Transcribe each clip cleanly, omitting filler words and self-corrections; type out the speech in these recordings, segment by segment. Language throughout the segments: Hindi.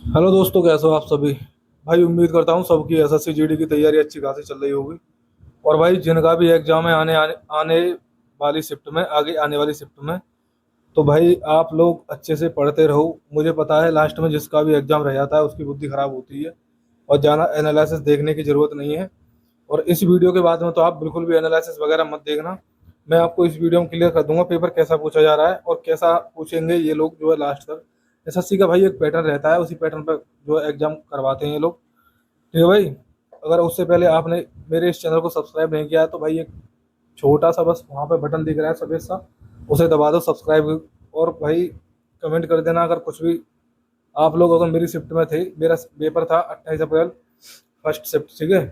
हेलो दोस्तों, कैसे हो आप सभी। भाई उम्मीद करता हूँ सबकी एसएससी जीडी की तैयारी अच्छी खासी चल रही होगी। और भाई जिनका भी एग्जाम है आने वाली शिफ्ट में, आगे आने वाली शिफ्ट में, तो भाई आप लोग अच्छे से पढ़ते रहो। मुझे पता है लास्ट में जिसका भी एग्जाम रह जाता है उसकी बुद्धि खराब होती है और ज़्यादा एनालिसिस देखने की ज़रूरत नहीं है। और इस वीडियो के बाद में तो आप बिल्कुल भी एनालिसिस वगैरह मत देखना। मैं आपको इस वीडियो में क्लियर कर दूंगा पेपर कैसा पूछा जा रहा है और कैसा पूछेंगे ये लोग जो है लास्ट तक। एसएससी का भाई एक पैटर्न रहता है, उसी पैटर्न पर जो है एग्जाम करवाते हैं ये लोग। ठीक है भाई। अगर उससे पहले आपने मेरे इस चैनल को सब्सक्राइब नहीं किया है तो भाई एक छोटा सा बस वहाँ पे बटन दिख रहा है सफेद सा, उसे दबा दो सब्सक्राइब। और भाई कमेंट कर देना अगर कुछ भी आप लोग अगर मेरी शिफ्ट में थे। मेरा पेपर था 28 अप्रैल, फर्स्ट शिफ्ट। ठीक है।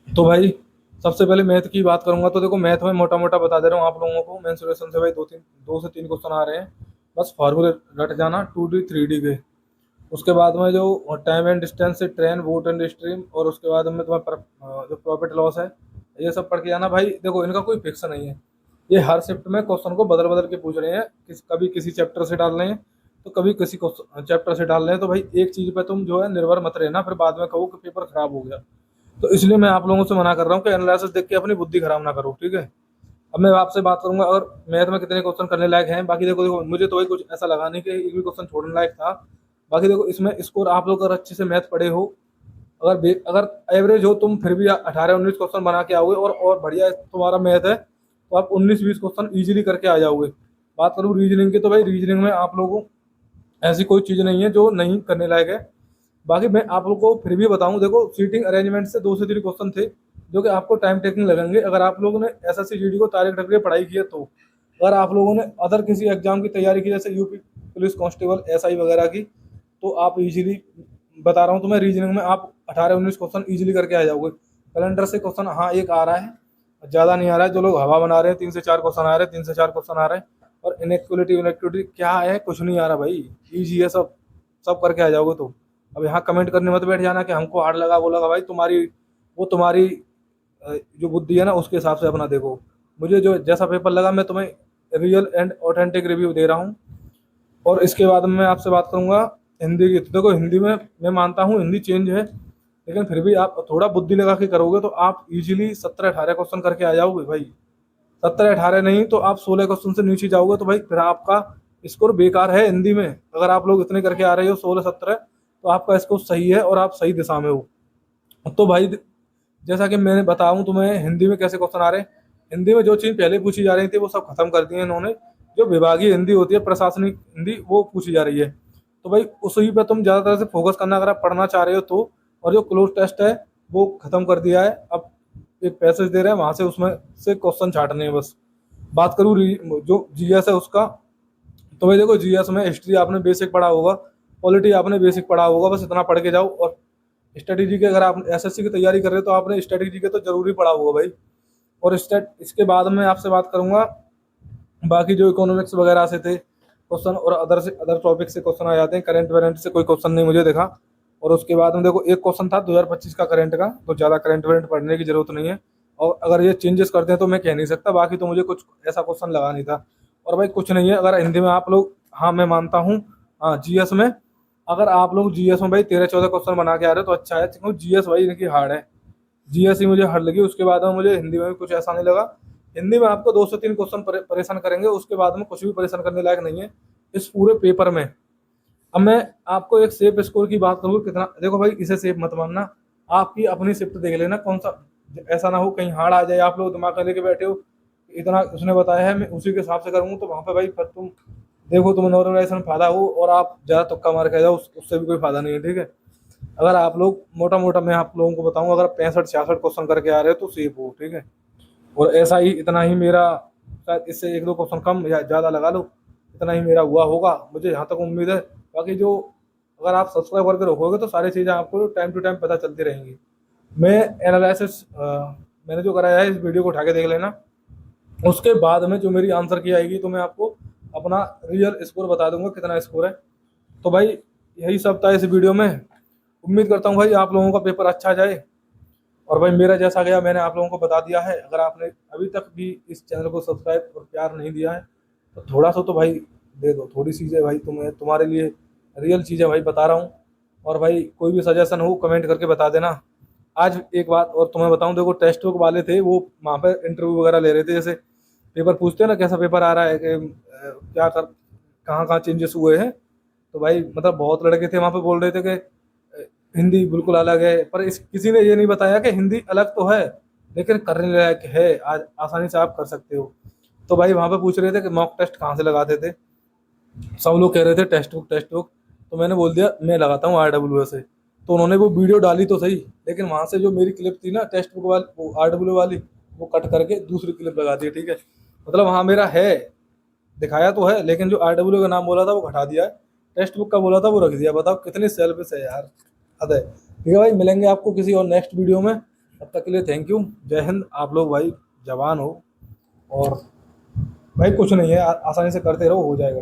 तो भाई सबसे पहले मैथ की बात करूंगा तो देखो मैथ में मोटा मोटा बता दे रहा हूँ आप लोगों को। मेंसुरेशन से भाई दो से तीन क्वेश्चन आ रहे हैं। बस फार्मूले रट जाना 2D 3D के। उसके बाद में जो टाइम एंड डिस्टेंस से ट्रेन वोट एंड स्ट्रीम, और उसके बाद में जो प्रॉफिट लॉस है, ये सब पढ़ के आना भाई। देखो इनका कोई फिक्स नहीं है, ये हर शिफ्ट में क्वेश्चन को बदल बदल के पूछ रहे हैं। कभी किसी चैप्टर से डाल रहे हैं तो कभी किसी चैप्टर से डाल रहे हैं। तो भाई एक चीज पे तुम जो है निर्भर मत रहना, फिर बाद में कहो कि पेपर खराब हो गया। तो इसलिए मैं आप लोगों से मना कर रहा हूँ कि एनालिसिस देख के अपनी बुद्धि खराब ना करो। ठीक है। अब मैं आपसे बात करूंगा अगर मैथ में कितने क्वेश्चन करने लायक हैं। बाकी देखो देखो मुझे तो भाई कुछ ऐसा लगा नहीं कि एक भी क्वेश्चन छोड़ने लायक था। बाकी देखो इसमें स्कोर आप लोग अगर अच्छे से मैथ पढ़े हो, अगर एवरेज हो तुम, फिर भी 18-19 क्वेश्चन बना के आओगे और बढ़िया तुम्हारा मैथ है तो आप 19-20 क्वेश्चन इजीली करके आ जाओगे। बात करूँ रीजनिंग की तो भाई रीजनिंग में आप लोगों ऐसी कोई चीज़ नहीं है जो नहीं करने लायक है। बाकी मैं आप लोग को फिर भी बताऊं, देखो सीटिंग अरेंजमेंट से 2 से 3 क्वेश्चन थे जो कि आपको टाइम टेकिंग लगेंगे अगर आप लोगों ने एसएससी जीडी को तारीख रख के पढ़ाई की है तो। अगर आप लोगों ने अदर किसी एग्जाम की तैयारी की जैसे यूपी पुलिस कांस्टेबल एसआई वगैरह की, तो आप इजीली, बता रहा हूँ तुम्हें, रीजनिंग में आप 18-19 क्वेश्चन इजीली करके आ जाओगे। कैलेंडर से क्वेश्चन हाँ एक आ रहा है, ज़्यादा नहीं आ रहा है। जो लोग हवा बना रहे हैं 3 से 4 क्वेश्चन आ रहे हैं, 3 से 4 क्वेश्चन आ रहे हैं। और इनइक्वलिटी इनइक्विटी क्या है, कुछ नहीं आ रहा भाई। ईजी है सब, सब करके आ जाओगे तो। अब यहाँ कमेंट करने मत बैठ जाना कि हमको हार्ड लगा वो लगा। भाई तुम्हारी जो बुद्धि है ना उसके हिसाब से अपना देखो। मुझे जो जैसा पेपर लगा मैं तुम्हें रियल एंड ऑथेंटिक रिव्यू दे रहा हूँ। और इसके बाद में मैं आपसे बात करूंगा हिंदी की। तो देखो हिंदी में मैं मानता हूँ हिंदी चेंज है, लेकिन फिर भी आप थोड़ा बुद्धि लगा के करोगे तो आप इजीली 17-18 क्वेश्चन करके आ जाओगे भाई। 17-18 नहीं तो आप 16 क्वेश्चन से नीचे जाओगे तो भाई फिर आपका स्कोर बेकार है हिंदी में। अगर आप लोग इतने करके आ रहे हो 16-17, तो आपका स्कोर सही है और आप सही दिशा में हो। तो भाई जैसा कि मैंने बताऊं तुम्हें हिंदी में कैसे क्वेश्चन आ रहे हैं। हिंदी में जो चीज़ पहले पूछी जा रही थी वो सब खत्म कर दी है इन्होंने। जो विभागीय हिंदी होती है, प्रशासनिक हिंदी, वो पूछी जा रही है। तो भाई उसी पे तुम ज़्यादातर से फोकस करना अगर आप पढ़ना चाह रहे हो तो। और जो क्लोज टेस्ट है वो खत्म कर दिया है। अब एक पैसेज दे रहे हैं वहां से, उसमें से क्वेश्चन छाटने हैं बस। बात करूँ जो जीएस है उसका, तो भाई देखो जीएस में हिस्ट्री आपने बेसिक पढ़ा होगा, पॉलिटी आपने बेसिक पढ़ा होगा, बस इतना पढ़ के जाओ। और स्ट्रेटेजी के, अगर आप एसएससी की तैयारी कर रहे हो तो आपने स्ट्रेटेजी के तो जरूरी पढ़ा होगा भाई। और स्टेट इसके बाद में आपसे बात करूंगा बाकी जो इकोनॉमिक्स वगैरह से थे क्वेश्चन, और अदर टॉपिक से क्वेश्चन आ जाते हैं। करंट वारंट से कोई क्वेश्चन नहीं मुझे देखा। और उसके बाद में देखो एक क्वेश्चन था 2025 का करंट का, तो ज़्यादा करंट वारंट पढ़ने की जरूरत नहीं है। और अगर ये चेंजेस करते हैं तो मैं कह नहीं सकता, बाकी तो मुझे कुछ ऐसा क्वेश्चन लगा नहीं था। और भाई कुछ नहीं है अगर हिंदी में आप लोग, हाँ मैं मानता हूँ, हाँ जीएस में, अगर आप लोग जीएस में भाई 13-14 क्वेश्चन बना के आ रहे हो तो अच्छा है, क्योंकि जीएस भाई इनकी हार्ड है। जीएस ही मुझे हार्ड लगी, उसके बाद में मुझे हिंदी में भी कुछ ऐसा नहीं लगा। हिंदी में आपको 2 से 3 क्वेश्चन परेशान करेंगे, उसके बाद में कुछ भी परेशान करने लायक नहीं है इस पूरे पेपर में। अब मैं आपको एक सेफ स्कोर की बात करूँ कितना, देखो भाई इसे सेफ मत मानना, आपकी अपनी शिफ्ट देख लेना कौन सा। ऐसा ना हो कहीं हार्ड आ जाए, आप लोग दिमाग में लेके बैठे हो इतना उसने बताया है मैं उसी के हिसाब से करूँगा, तो वहाँ पे भाई फिर तुम देखो तुम्हें नॉर्मलाइजेशन फायदा हो और आप ज़्यादा तुक्का मार के आ जाओ, उससे भी कोई फायदा नहीं है। ठीक है। अगर आप लोग मोटा मोटा मैं आप लोगों को बताऊं, अगर 65-66 क्वेश्चन करके आ रहे हो तो सेफ हो। ठीक है। और ऐसा ही इतना ही मेरा, शायद इससे 1-2 क्वेश्चन कम या ज़्यादा लगा लो, इतना ही मेरा हुआ होगा मुझे यहाँ तक उम्मीद है। बाकी जो, अगर आप सब्सक्राइब करके रखोगे तो सारी चीज़ें आपको टाइम टू टाइम पता चलती रहेंगी। मैं एनालिसिस मैंने जो कराया है इस वीडियो को उठा के देख लेना। उसके बाद में जो मेरी आंसर की आएगी तो मैं आपको अपना रियल स्कोर बता दूंगा कितना स्कोर है। तो भाई यही सब था इस वीडियो में। उम्मीद करता हूँ भाई आप लोगों का पेपर अच्छा जाए। और भाई मेरा जैसा गया मैंने आप लोगों को बता दिया है। अगर आपने अभी तक भी इस चैनल को सब्सक्राइब और प्यार नहीं दिया है तो थोड़ा सा तो भाई दे दो, थोड़ी चीज़ें भाई तुम्हें, तुम्हारे लिए रियल चीज़ें भाई बता रहा हूँ। और भाई कोई भी सजेशन हो कमेंट करके बता देना। आज एक बात और तुम्हें बताऊं, देखो टेक्स्ट बुक वाले थे वो वहाँ पे इंटरव्यू वगैरह ले रहे थे, जैसे पेपर पूछते हैं ना कैसा पेपर आ रहा है, कि क्या कर कहाँ कहाँ चेंजेस हुए हैं। तो भाई मतलब बहुत लड़के थे वहाँ पे बोल रहे थे कि हिंदी बिल्कुल अलग है, पर किसी ने ये नहीं बताया कि हिंदी अलग तो है लेकिन करने लायक है, आज आसानी से आप कर सकते हो। तो भाई वहाँ पे पूछ रहे थे कि मॉक टेस्ट कहाँ से लगाते थे, सब लोग कह रहे थे टेक्स्ट बुक टेक्स्ट बुक। तो मैंने बोल दिया मैं लगाता हूँ RWA से। तो उन्होंने वो वीडियो डाली तो सही, लेकिन वहाँ से जो मेरी क्लिप थी ना टेक्स्ट बुक वाली, वो RWA वाली, वो कट करके दूसरी क्लिप लगा दी, ठीक है। मतलब हाँ मेरा है, दिखाया तो है, लेकिन जो RWA का नाम बोला था वो हटा दिया है, टेक्स्ट बुक का बोला था वो रख दिया। बताओ कितनी सेल्फिश है यार, हद है। ठीक है भाई, मिलेंगे आपको किसी और नेक्स्ट वीडियो में, तब तक के लिए थैंक यू, जय हिंद। आप लोग भाई जवान हो, और भाई कुछ नहीं है, आसानी से करते रहो, हो जाएगा।